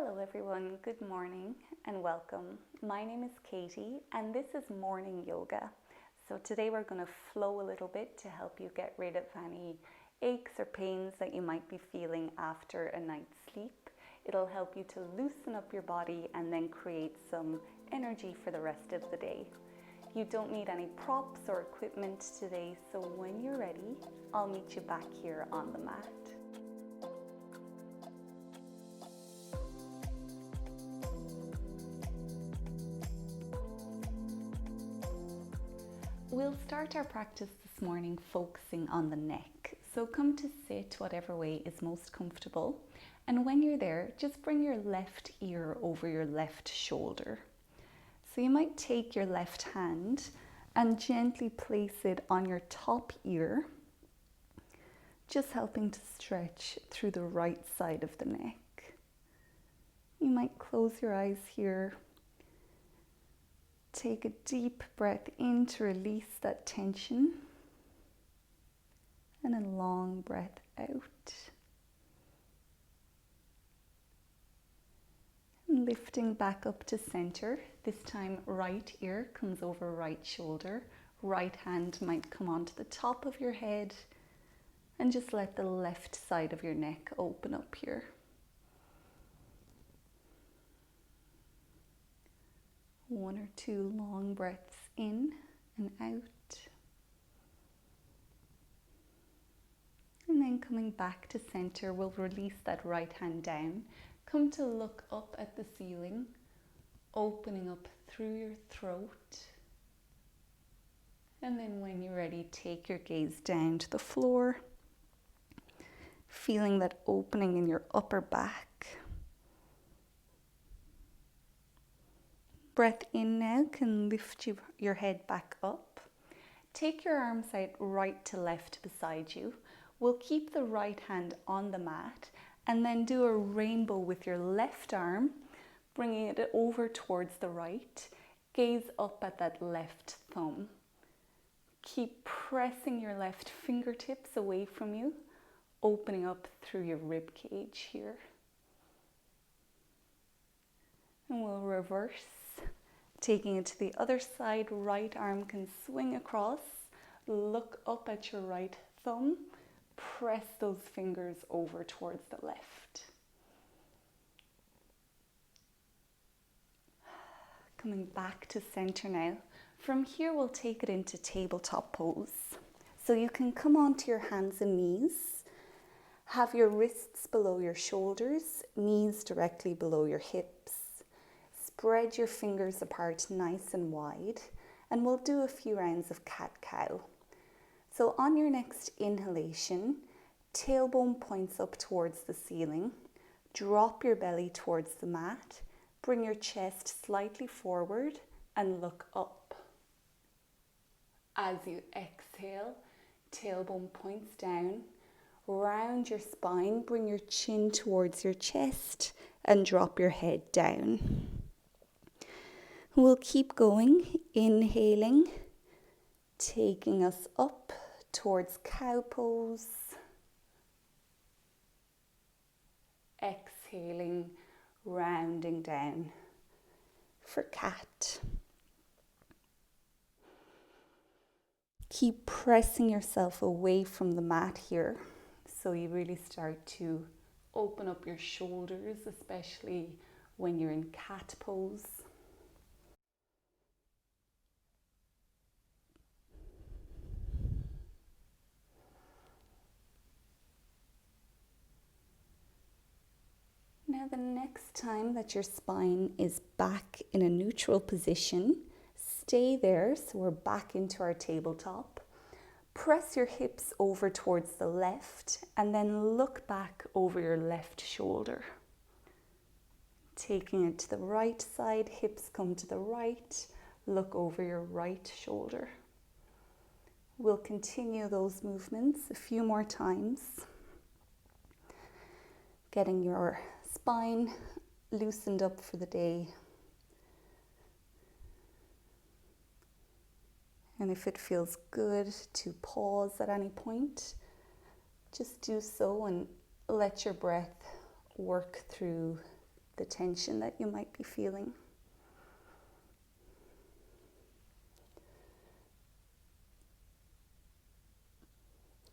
Hello everyone, good morning and welcome. My name is Katie and this is morning yoga. So today we're going to flow a little bit to help you get rid of any aches or pains that you might be feeling after a night's sleep. It'll help you to loosen up your body and then create some energy for the rest of the day. You don't need any props or equipment today, so when you're ready, I'll meet you back here on the mat. We'll start our practice this morning focusing on the neck. So come to sit whatever way is most comfortable. And when you're there, just bring your left ear over your left shoulder. So you might take your left hand and gently place it on your top ear, just helping to stretch through the right side of the neck. You might close your eyes here. Take a deep breath in to release that tension and a long breath out. And lifting back up to center, this time right ear comes over right shoulder, right hand might come onto the top of your head and just let the left side of your neck open up here. One or two long breaths in and out. And then coming back to center, we'll release that right hand down. Come to look up at the ceiling, opening up through your throat. And then when you're ready, take your gaze down to the floor, feeling that opening in your upper back. Breath in now can lift your head back up. Take your arms out right to left beside you. We'll keep the right hand on the mat and then do a rainbow with your left arm, bringing it over towards the right. Gaze up at that left thumb. Keep pressing your left fingertips away from you, opening up through your rib cage here. And we'll reverse. Taking it to the other side, right arm can swing across, look up at your right thumb, press those fingers over towards the left. Coming back to center now. From here we'll take it into tabletop pose. So you can come onto your hands and knees, have your wrists below your shoulders, knees directly below your hips. Spread your fingers apart nice and wide, and we'll do a few rounds of cat-cow. So on your next inhalation, tailbone points up towards the ceiling, drop your belly towards the mat, bring your chest slightly forward and look up. As you exhale, tailbone points down, round your spine, bring your chin towards your chest and drop your head down. We'll keep going, inhaling, taking us up towards cow pose. Exhaling, rounding down for cat. Keep pressing yourself away from the mat here, so you really start to open up your shoulders, especially when you're in cat pose. Now the next time that your spine is back in a neutral position, stay there, so we're back into our tabletop. Press your hips over towards the left and then look back over your left shoulder. Taking it to the right side, hips come to the right, look over your right shoulder. We'll continue those movements a few more times. Getting your spine loosened up for the day. And if it feels good to pause at any point, just do so and let your breath work through the tension that you might be feeling.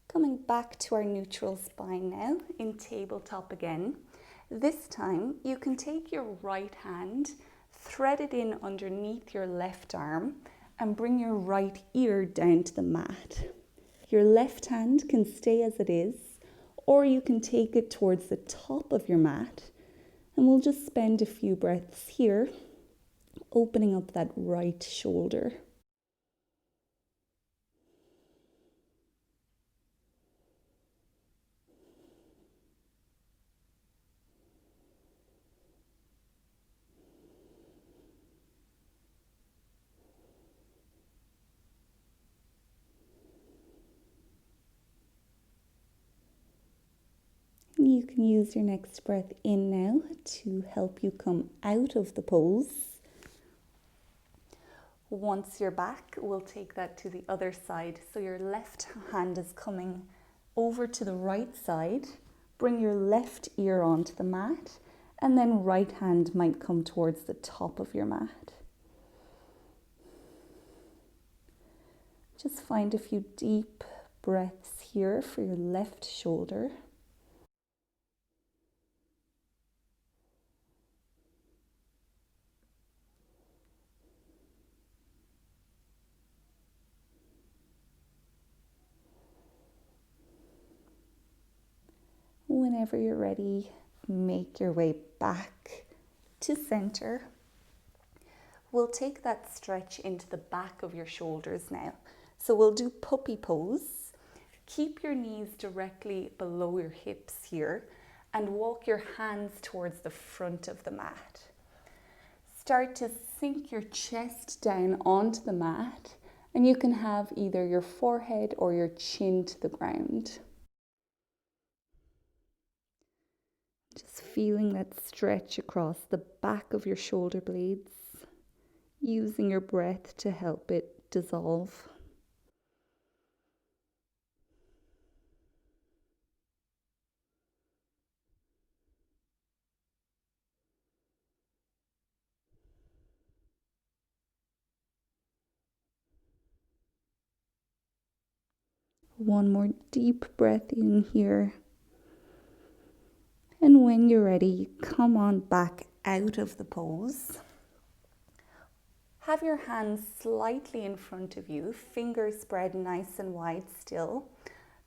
Coming back to our neutral spine now in tabletop again. This time you can take your right hand, thread it in underneath your left arm and bring your right ear down to the mat. Your left hand can stay as it is, or you can take it towards the top of your mat, and we'll just spend a few breaths here, opening up that right shoulder. You can use your next breath in now to help you come out of the pose. Once you're back, we'll take that to the other side. So your left hand is coming over to the right side. Bring your left ear onto the mat, and then right hand might come towards the top of your mat. Just find a few deep breaths here for your left shoulder. Whenever you're ready, make your way back to center. We'll take that stretch into the back of your shoulders now. So we'll do puppy pose. Keep your knees directly below your hips here and walk your hands towards the front of the mat. Start to sink your chest down onto the mat, and you can have either your forehead or your chin to the ground. Just feeling that stretch across the back of your shoulder blades, using your breath to help it dissolve. One more deep breath in here. And when you're ready, come on back out of the pose. Have your hands slightly in front of you, fingers spread nice and wide still.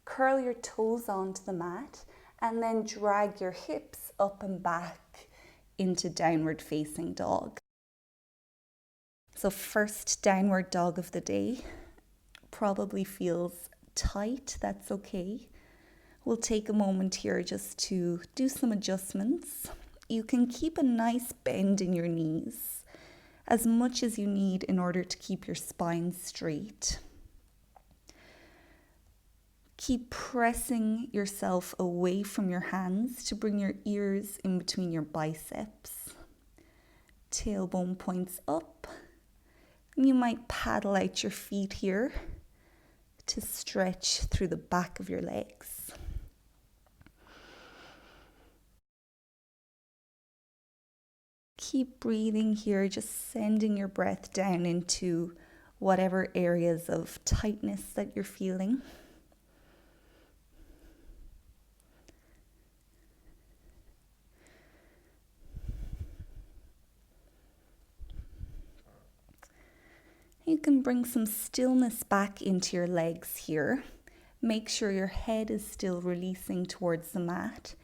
Curl your toes onto the mat and then drag your hips up and back into downward facing dog. So first downward dog of the day. Probably feels tight, that's okay. We'll take a moment here just to do some adjustments. You can keep a nice bend in your knees, as much as you need in order to keep your spine straight. Keep pressing yourself away from your hands to bring your ears in between your biceps. Tailbone points up. You might paddle out your feet here to stretch through the back of your legs. Keep breathing here, just sending your breath down into whatever areas of tightness that you're feeling. You can bring some stillness back into your legs here. Make sure your head is still releasing towards the mat.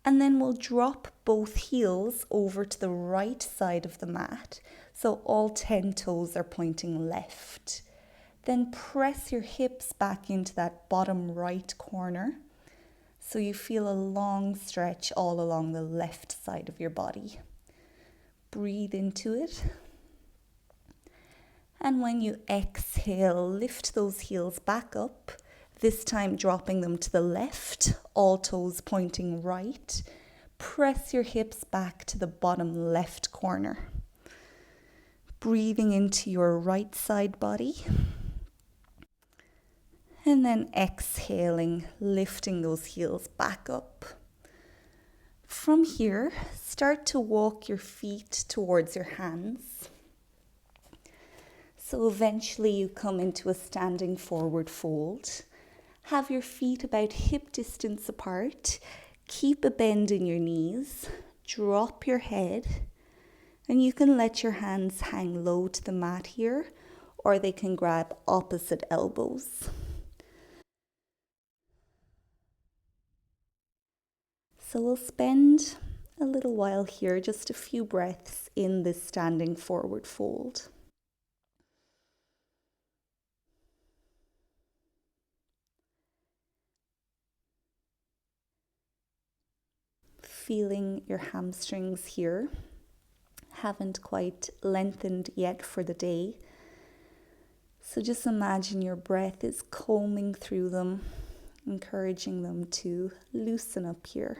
And then we'll drop both heels over to the right side of the mat. So all 10 toes are pointing left. Then press your hips back into that bottom right corner. So you feel a long stretch all along the left side of your body. Breathe into it. And when you exhale, lift those heels back up. This time dropping them to the left, all toes pointing right. Press your hips back to the bottom left corner. Breathing into your right side body. And then exhaling, lifting those heels back up. From here, start to walk your feet towards your hands. So eventually you come into a standing forward fold. Have your feet about hip distance apart. Keep a bend in your knees. Drop your head. And you can let your hands hang low to the mat here, or they can grab opposite elbows. So we'll spend a little while here, just a few breaths in this standing forward fold. Feeling your hamstrings here. Haven't quite lengthened yet for the day. So just imagine your breath is combing through them, encouraging them to loosen up here.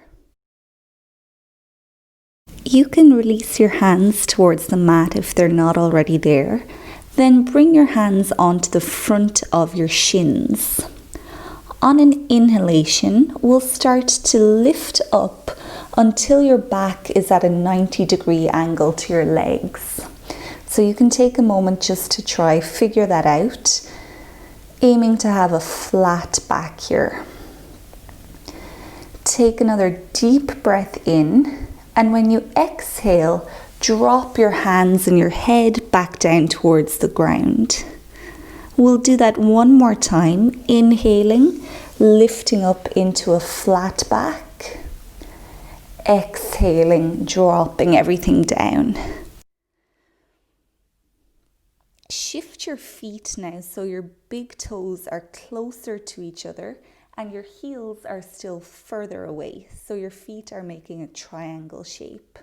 You can release your hands towards the mat if they're not already there. Then bring your hands onto the front of your shins. On an inhalation, we'll start to lift up until your back is at a 90-degree angle to your legs. So you can take a moment just to try figure that out, aiming to have a flat back here. Take another deep breath in, and when you exhale, drop your hands and your head back down towards the ground. We'll do that one more time, inhaling, lifting up into a flat back. Exhaling, dropping everything down. Shift your feet now so your big toes are closer to each other and your heels are still further away, so your feet are making a triangle shape.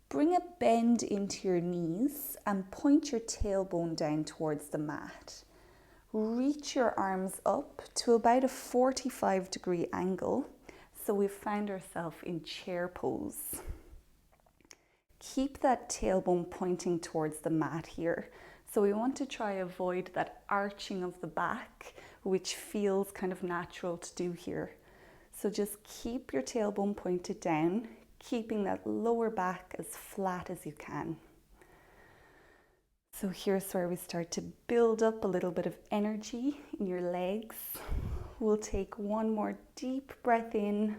Bring a bend into your knees and point your tailbone down towards the mat. Reach your arms up to about a 45-degree angle. So we've found ourselves in chair pose. Keep that tailbone pointing towards the mat here. So we want to try avoid that arching of the back, which feels kind of natural to do here. So just keep your tailbone pointed down, keeping that lower back as flat as you can. So here's where we start to build up a little bit of energy in your legs. We'll take one more deep breath in,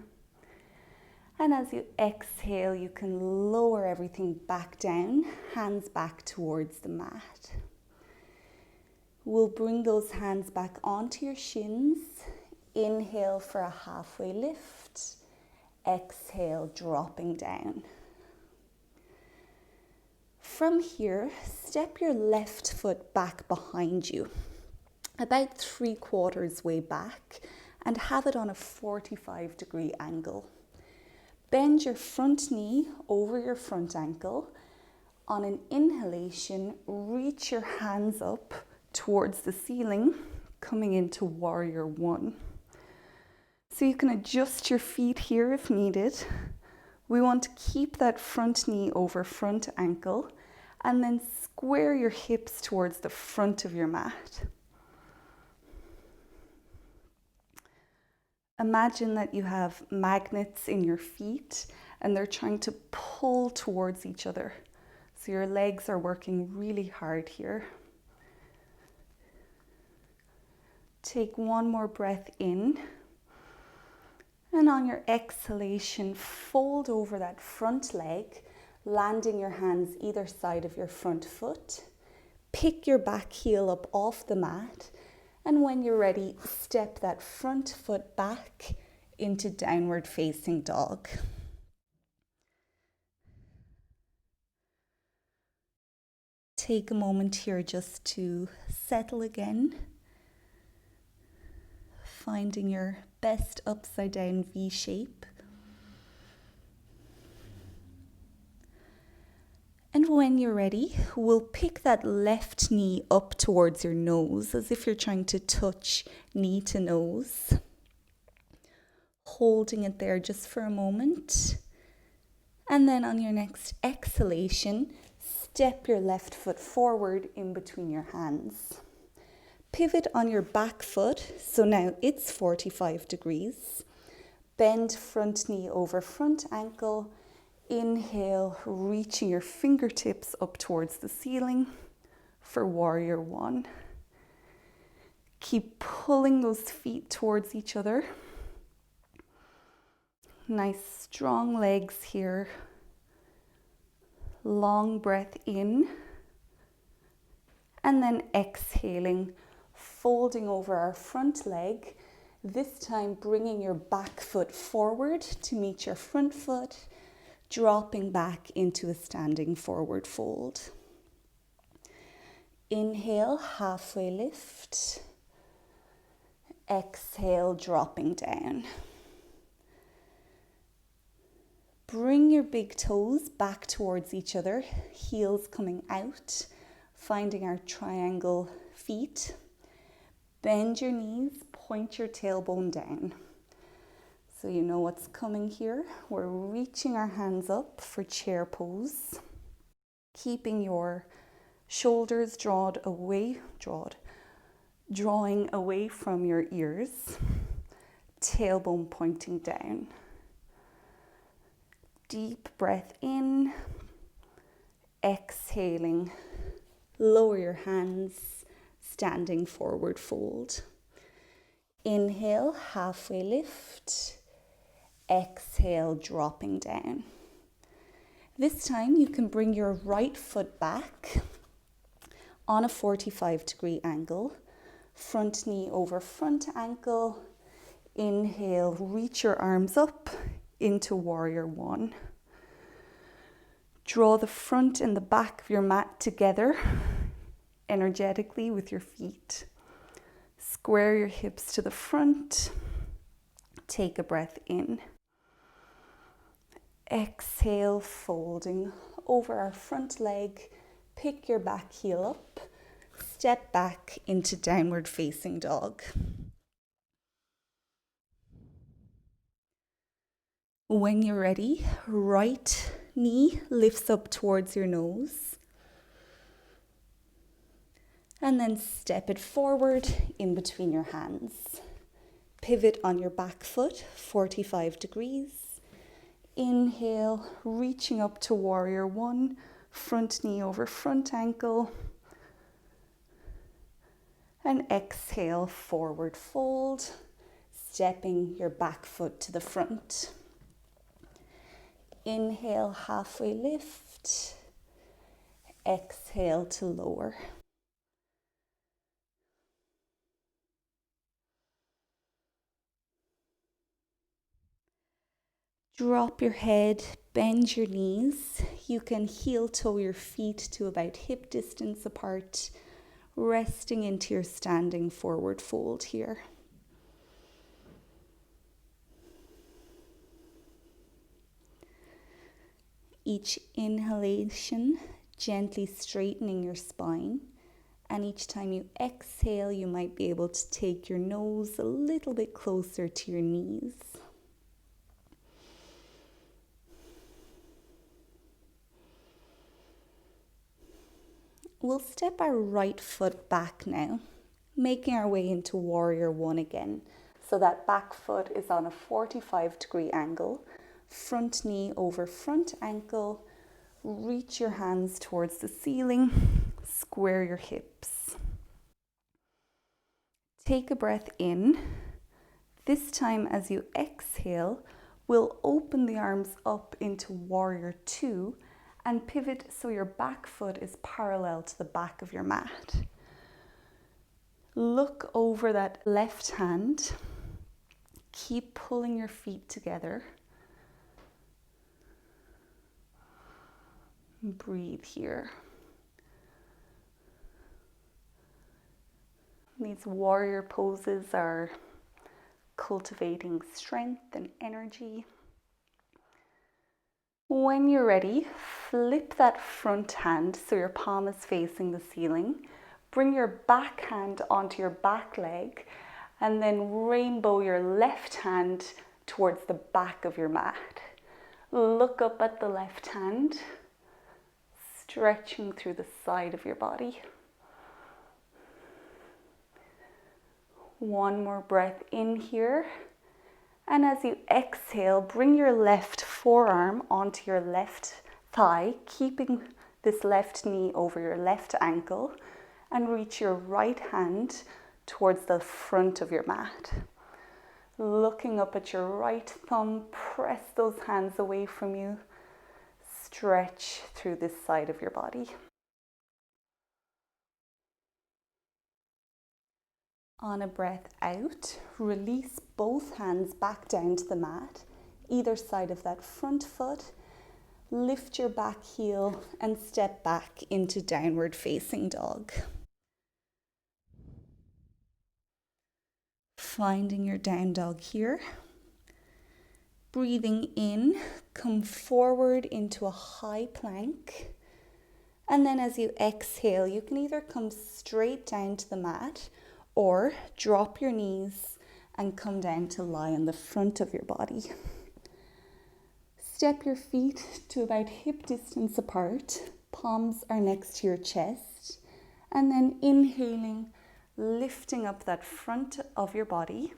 and as you exhale, you can lower everything back down, hands back towards the mat. We'll bring those hands back onto your shins. Inhale for a halfway lift. Exhale, dropping down. From here, step your left foot back behind you, about 3/4 way back, and have it on a 45-degree angle. Bend your front knee over your front ankle. On an inhalation, reach your hands up towards the ceiling, coming into Warrior One. So you can adjust your feet here if needed. We want to keep that front knee over front ankle and then square your hips towards the front of your mat. Imagine that you have magnets in your feet and they're trying to pull towards each other. So your legs are working really hard here. Take one more breath in. And on your exhalation, fold over that front leg, landing your hands either side of your front foot. Pick your back heel up off the mat. And when you're ready, step that front foot back into downward facing dog. Take a moment here just to settle again, finding your best upside down V shape. And when you're ready, we'll pick that left knee up towards your nose as if you're trying to touch knee to nose. Holding it there just for a moment. And then on your next exhalation, step your left foot forward in between your hands. Pivot on your back foot, so now it's 45 degrees. Bend front knee over front ankle. Inhale, reaching your fingertips up towards the ceiling for warrior one. Keep pulling those feet towards each other. Nice strong legs here. Long breath in. And then exhaling, folding over our front leg. This time bringing your back foot forward to meet your front foot, dropping back into a standing forward fold. Inhale, halfway lift. Exhale, dropping down. Bring your big toes back towards each other, heels coming out, finding our triangle feet. Bend your knees, point your tailbone down. So you know what's coming here. We're reaching our hands up for chair pose. Keeping your shoulders drawing away from your ears. Tailbone pointing down. Deep breath in. Exhaling. Lower your hands, standing forward fold. Inhale, halfway lift. Exhale, dropping down. This time you can bring your right foot back on a 45-degree angle. Front knee over front ankle. Inhale, reach your arms up into warrior one. Draw the front and the back of your mat together energetically with your feet. Square your hips to the front. Take a breath in. Exhale, folding over our front leg. Pick your back heel up. Step back into downward facing dog. When you're ready, right knee lifts up towards your nose. And then step it forward in between your hands. Pivot on your back foot, 45 degrees. Inhale, reaching up to warrior one, front knee over front ankle. And exhale, forward fold, stepping your back foot to the front. Inhale, halfway lift. Exhale to lower. Drop your head, bend your knees. You can heel toe your feet to about hip distance apart, resting into your standing forward fold here. Each inhalation, gently straightening your spine. And each time you exhale, you might be able to take your nose a little bit closer to your knees. We'll step our right foot back now, making our way into warrior one again. So that back foot is on a 45-degree angle. Front knee over front ankle. Reach your hands towards the ceiling. Square your hips. Take a breath in. This time as you exhale, we'll open the arms up into warrior two and pivot so your back foot is parallel to the back of your mat. Look over that left hand. Keep pulling your feet together. Breathe here. These warrior poses are cultivating strength and energy. When you're ready, flip that front hand so your palm is facing the ceiling. Bring your back hand onto your back leg and then rainbow your left hand towards the back of your mat. Look up at the left hand, stretching through the side of your body. One more breath in here And as you exhale, bring your left forearm onto your left thigh, keeping this left knee over your left ankle, and reach your right hand towards the front of your mat. Looking up at your right thumb, press those hands away from you. Stretch through this side of your body. On a breath out, release both hands back down to the mat, either side of that front foot. Lift your back heel and step back into downward facing dog. Finding your down dog here. Breathing in, come forward into a high plank. And then as you exhale, you can either come straight down to the mat or drop your knees and come down to lie on the front of your body. Step your feet to about hip distance apart. Palms are next to your chest. And then inhaling, lifting up that front of your body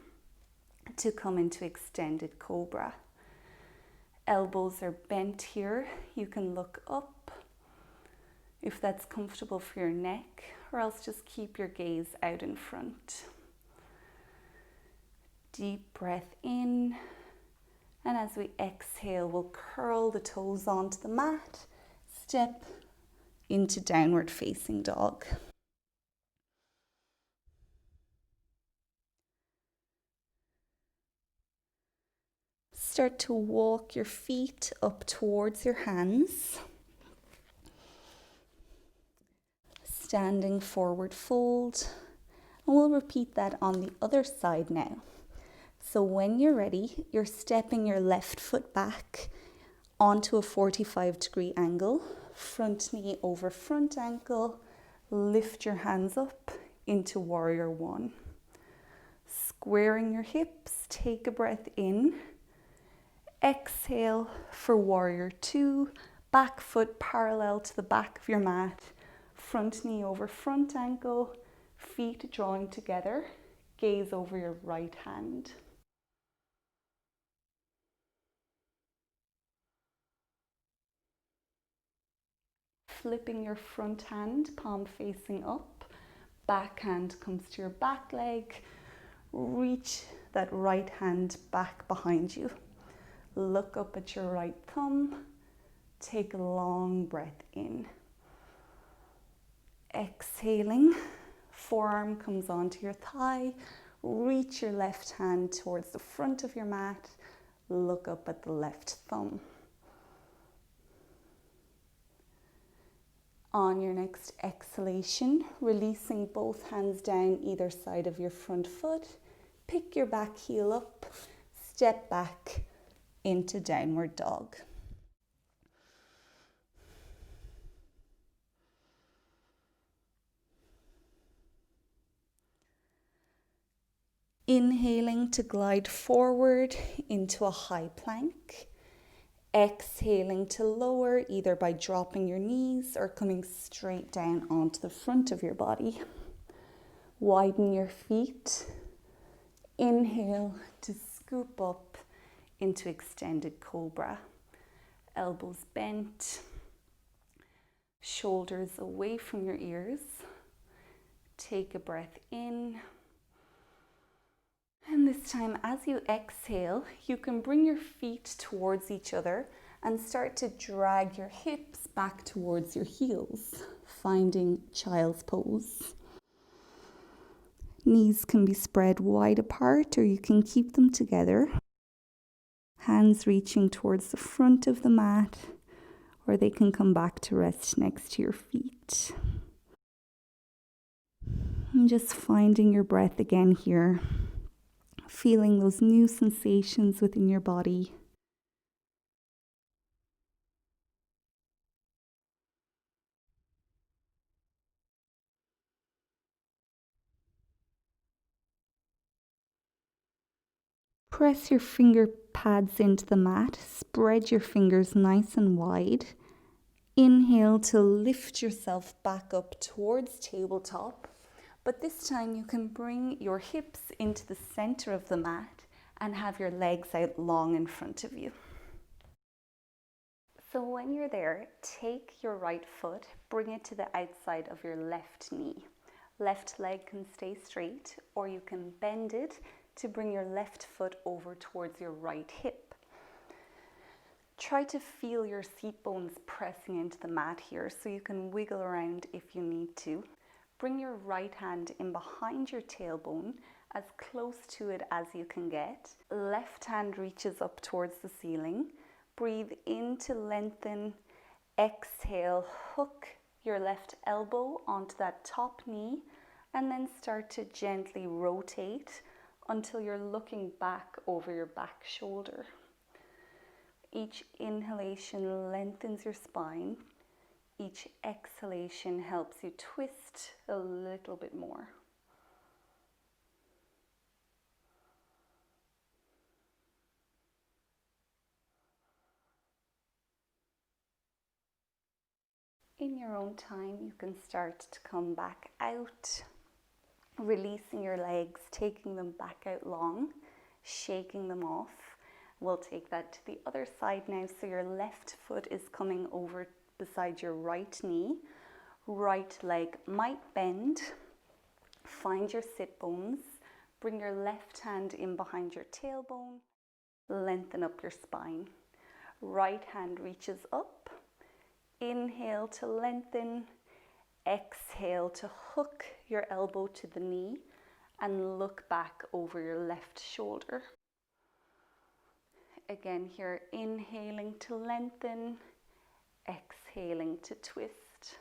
to come into extended cobra. Elbows are bent here. You can look up if that's comfortable for your neck, or else just keep your gaze out in front. Deep breath in, and as we exhale, we'll curl the toes onto the mat, step into downward facing dog. Start to walk your feet up towards your hands. Standing forward fold, and we'll repeat that on the other side now. So when you're ready, you're stepping your left foot back onto a 45-degree angle, front knee over front ankle, lift your hands up into warrior one. Squaring your hips, take a breath in, exhale for warrior two, back foot parallel to the back of your mat, front knee over front ankle, feet drawing together, gaze over your right hand. Flipping your front hand, palm facing up, back hand comes to your back leg, reach that right hand back behind you. Look up at your right thumb, take a long breath in. Exhaling, forearm comes onto your thigh, reach your left hand towards the front of your mat, look up at the left thumb. On your next exhalation, releasing both hands down either side of your front foot, pick your back heel up, step back into downward dog. Inhaling to glide forward into a high plank. Exhaling to lower either by dropping your knees or coming straight down onto the front of your body. Widen your feet. Inhale to scoop up into extended cobra. Elbows bent. Shoulders away from your ears. Take a breath in. And this time, as you exhale, you can bring your feet towards each other and start to drag your hips back towards your heels, finding child's pose. Knees can be spread wide apart, or you can keep them together. Hands reaching towards the front of the mat, or they can come back to rest next to your feet. And just finding your breath again here. Feeling those new sensations within your body. Press your finger pads into the mat. Spread your fingers nice and wide. Inhale to lift yourself back up towards tabletop. But this time you can bring your hips into the center of the mat and have your legs out long in front of you. So when you're there, take your right foot, bring it to the outside of your left knee. Left leg can stay straight, or you can bend it to bring your left foot over towards your right hip. Try to feel your seat bones pressing into the mat here, so you can wiggle around if you need to. Bring your right hand in behind your tailbone, as close to it as you can get. Left hand reaches up towards the ceiling. Breathe in to lengthen. Exhale, hook your left elbow onto that top knee, and then start to gently rotate until you're looking back over your back shoulder. Each inhalation lengthens your spine. Each exhalation helps you twist a little bit more. In your own time, you can start to come back out, releasing your legs, taking them back out long, shaking them off. We'll take that to the other side now. So your left foot is coming over beside your right knee. Right leg might bend. Find your sit bones. Bring your left hand in behind your tailbone. Lengthen up your spine. Right hand reaches up. Inhale to lengthen. Exhale to hook your elbow to the knee and look back over your left shoulder. Again here, inhaling to lengthen, exhaling to twist.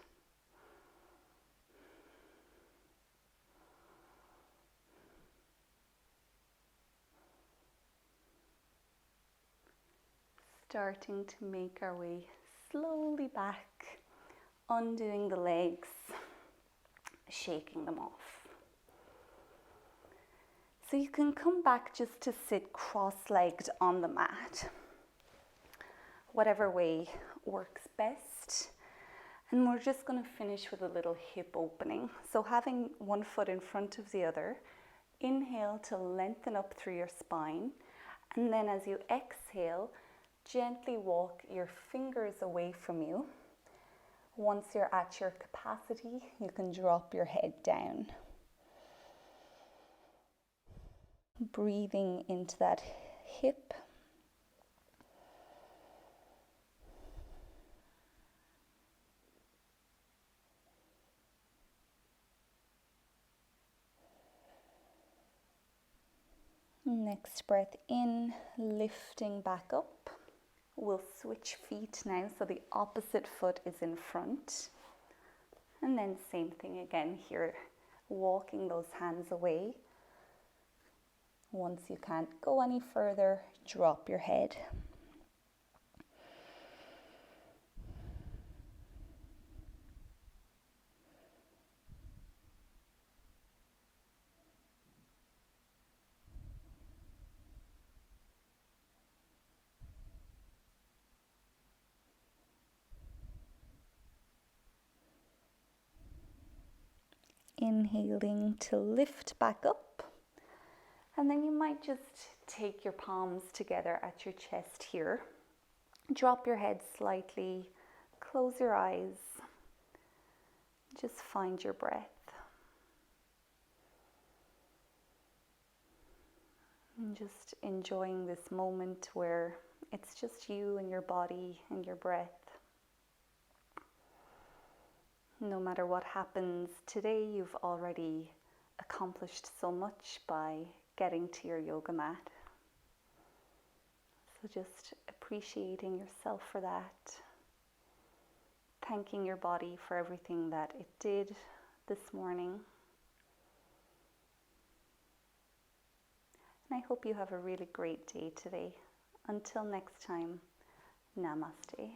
Starting to make our way slowly back, undoing the legs, shaking them off. So you can come back just to sit cross-legged on the mat, whatever way works best. And we're just going to finish with a little hip opening. So having one foot in front of the other, inhale to lengthen up through your spine. And then as you exhale, gently walk your fingers away from you. Once you're at your capacity, you can drop your head down. Breathing into that hip. Next breath in, lifting back up. We'll switch feet now, so the opposite foot is in front. And then same thing again here, walking those hands away. Once you can't go any further, drop your head. Inhaling to lift back up. And then you might just take your palms together at your chest here. Drop your head slightly, close your eyes. Just find your breath. And just enjoying this moment where it's just you and your body and your breath. No matter what happens today, you've already accomplished so much by getting to your yoga mat. So just appreciating yourself for that. Thanking your body for everything that it did this morning. And I hope you have a really great day today. Until next time, namaste.